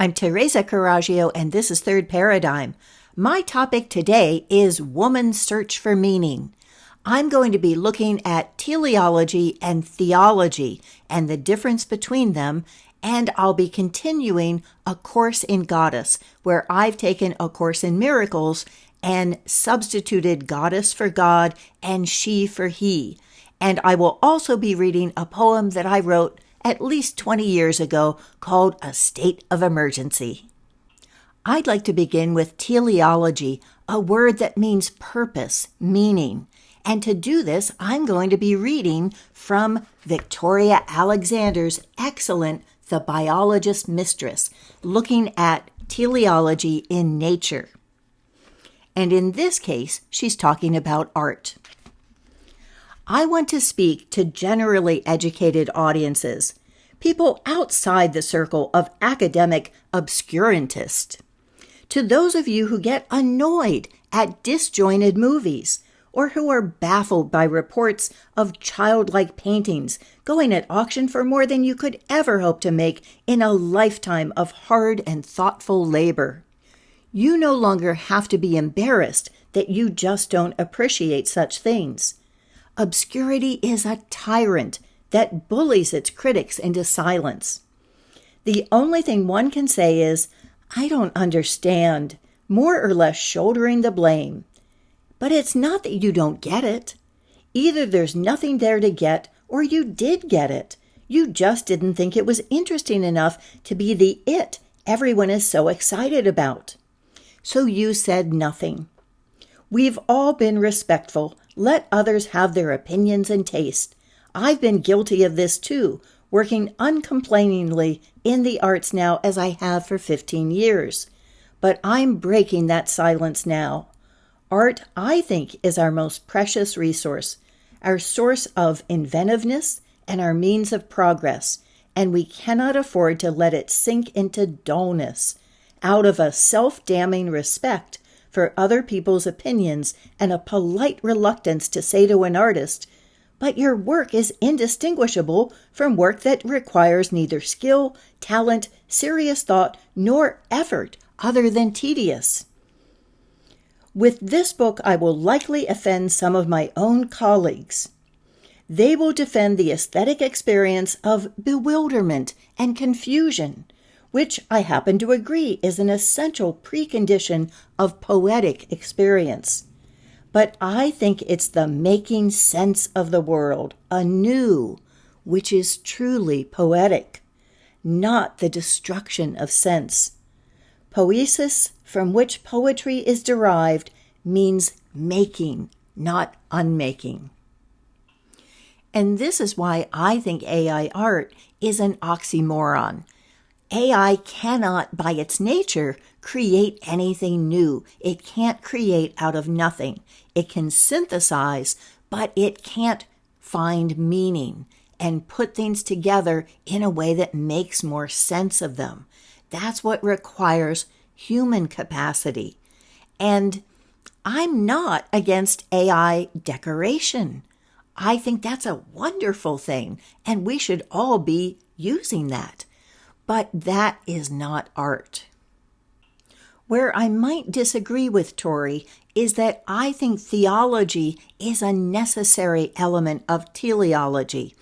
I'm Teresa Caraggio, and this is Third Paradigm. My topic today is Woman's Search for Meaning. I'm going to be looking at teleology and theology and the difference between them, and I'll be continuing A Course in Goddess, where I've taken A Course in Miracles and substituted goddess for God and she for he. And I will also be reading a poem that I wrote at least 20 years ago called A State of Emergency. I'd like to begin with teleology, a word that means purpose, meaning. And to do this, I'm going to be reading from Victoria Alexander's excellent The Biologist, Mistress, looking at teleology in nature. And in this case, she's talking about art. I want to speak to generally educated audiences, people outside the circle of academic obscurantists. To those of you who get annoyed at disjointed movies, or who are baffled by reports of childlike paintings going at auction for more than you could ever hope to make in a lifetime of hard and thoughtful labor. You no longer have to be embarrassed that you just don't appreciate such things. Obscurity is a tyrant that bullies its critics into silence. The only thing one can say is, I don't understand, more or less shouldering the blame. But it's not that you don't get it. Either there's nothing there to get, or you did get it. You just didn't think it was interesting enough to be the it everyone is so excited about. So you said nothing. We've all been respectful. Let others have their opinions and taste. I've been guilty of this too, working uncomplainingly in the arts now as I have for 15 years. But I'm breaking that silence now. Art, I think, is our most precious resource, our source of inventiveness and our means of progress, and we cannot afford to let it sink into dullness out of a self-damning respect for other people's opinions and a polite reluctance to say to an artist, but your work is indistinguishable from work that requires neither skill, talent, serious thought, nor effort other than tedious. With this book, I will likely offend some of my own colleagues. They will defend the aesthetic experience of bewilderment and confusion, which I happen to agree is an essential precondition of poetic experience. But I think it's the making sense of the world anew, which is truly poetic, not the destruction of sense. Poiesis, from which poetry is derived, means making, not unmaking. And this is why I think AI art is an oxymoron. AI cannot, by its nature, create anything new. It can't create out of nothing. It can synthesize, but it can't find meaning and put things together in a way that makes more sense of them. That's what requires human capacity. And I'm not against AI decoration. I think that's a wonderful thing, and we should all be using that. But that is not art. Where I might disagree with Tori is that I think theology is a necessary element of teleology.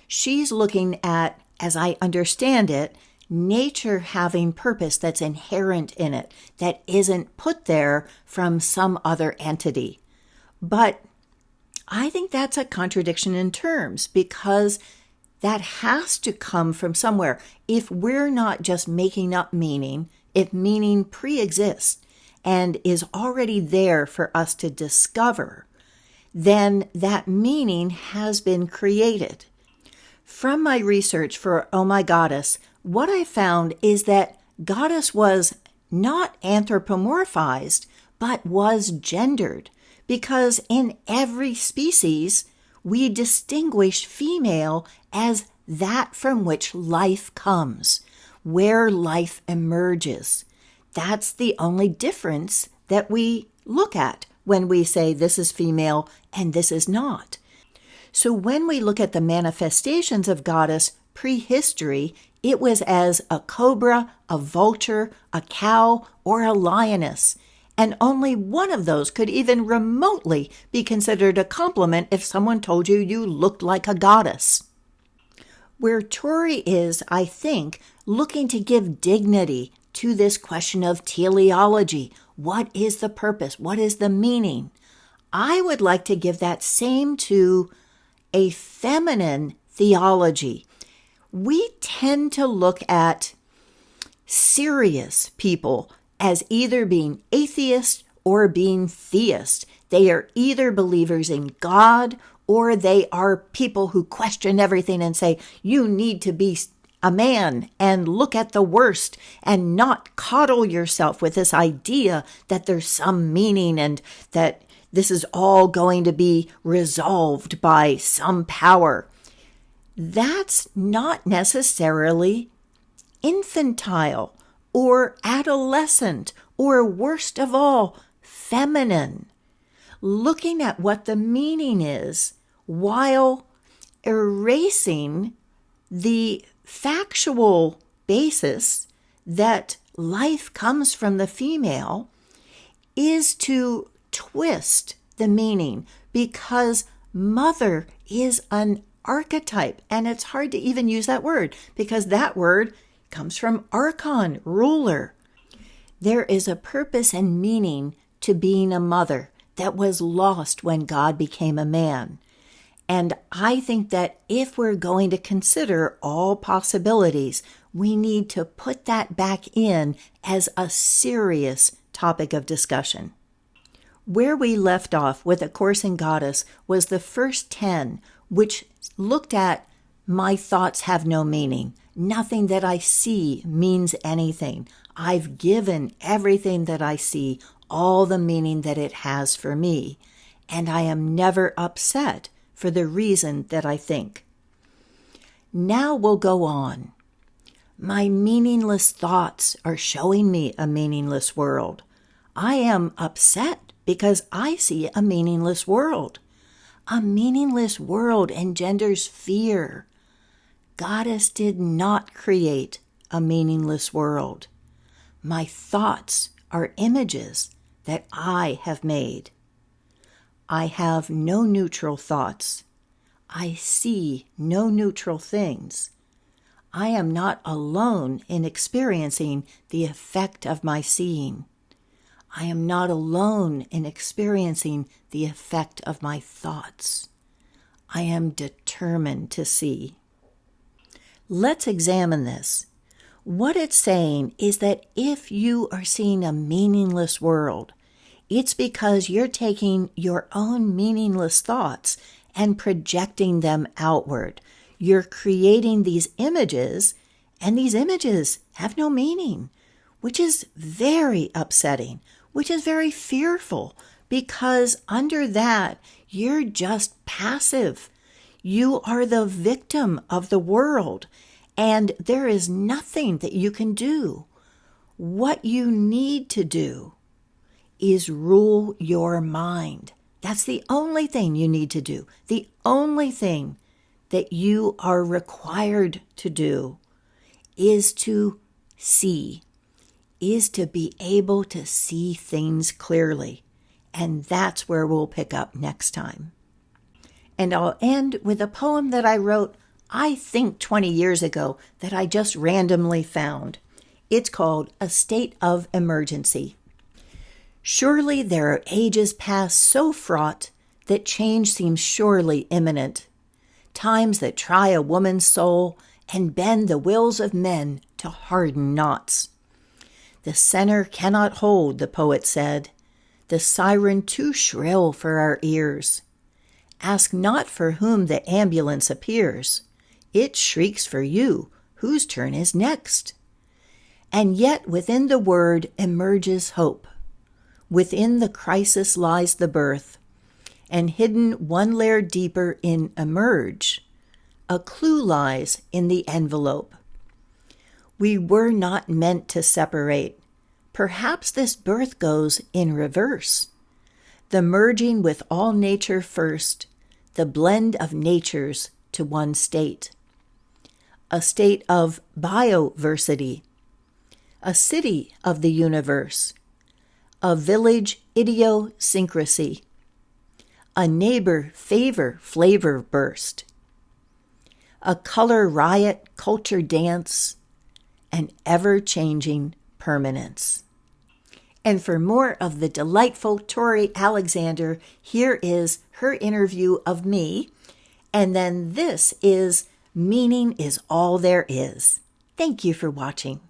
She's looking at, as I understand it, nature having purpose that's inherent in it, that isn't put there from some other entity. But I think that's a contradiction in terms, because that has to come from somewhere. If we're not just making up meaning, if meaning pre-exists and is already there for us to discover, then that meaning has been created. From my research for Oh My Goddess, what I found is that goddess was not anthropomorphized, but was gendered, because in every species, we distinguish female as that from which life comes, where life emerges. That's the only difference that we look at when we say this is female and this is not. So when we look at the manifestations of goddess prehistory, It was as a cobra, a vulture, a cow, or a lioness, and only one of those could even remotely be considered a compliment if someone told you you looked like a goddess. Where Torrey is, I think, looking to give dignity to this question of teleology. What is the purpose? What is the meaning? I would like to give that same to a feminine theology. We tend to look at serious people as either being atheist or being theist. They are either believers in God or they are people who question everything and say, you need to be a man and look at the worst and not coddle yourself with this idea that there's some meaning and that this is all going to be resolved by some power. That's not necessarily infantile or adolescent or, worst of all, feminine. Looking at what the meaning is while erasing the factual basis that life comes from the female is to twist the meaning, because mother is an archetype, and it's hard to even use that word because that word comes from archon, ruler. There is a purpose and meaning to being a mother that was lost when God became a man. And I think that if we're going to consider all possibilities, we need to put that back in as a serious topic of discussion. Where we left off with A Course in Goddess was the first 10, which looked at my thoughts have no meaning. Nothing that I see means anything. I've given everything that I see all the meaning that it has for me, and I am never upset for the reason that I think. Now we'll go on. My meaningless thoughts are showing me a meaningless world. I am upset because I see a meaningless world. A meaningless world engenders fear. Goddess did not create a meaningless world. My thoughts are images that I have made. I have no neutral thoughts. I see no neutral things. I am not alone in experiencing the effect of my seeing. I am not alone in experiencing the effect of my thoughts. I am determined to see. Let's examine this. What it's saying is that if you are seeing a meaningless world, it's because you're taking your own meaningless thoughts and projecting them outward. You're creating these images, and these images have no meaning, which is very upsetting, which is very fearful, because under that, you're just passive. You are the victim of the world, and there is nothing that you can do. What you need to do is rule your mind. That's the only thing you need to do. The only thing that you are required to do is to see, is to be able to see things clearly. And that's where we'll pick up next time. And I'll end with a poem that I wrote, I think 20 years ago, that I just randomly found. It's called A State of Emergency. Surely there are ages past so fraught that change seems surely imminent. Times that try a woman's soul and bend the wills of men to harden knots. The center cannot hold, the poet said, the siren too shrill for our ears. Ask not for whom the ambulance appears. It shrieks for you, whose turn is next. And yet within the word emerges hope. Within the crisis lies the birth, and hidden one layer deeper in emerge, a clue lies in the envelope. We were not meant to separate. Perhaps this birth goes in reverse. The merging with all nature first, the blend of natures to one state. a state of bioversity, a city of the universe, a village idiosyncrasy, a neighbor favor flavor burst, a color riot culture dance, an ever-changing permanence. And for more of the delightful Tori Alexander, here is her interview of me. And then this is Meaning is All There Is. Thank you for watching.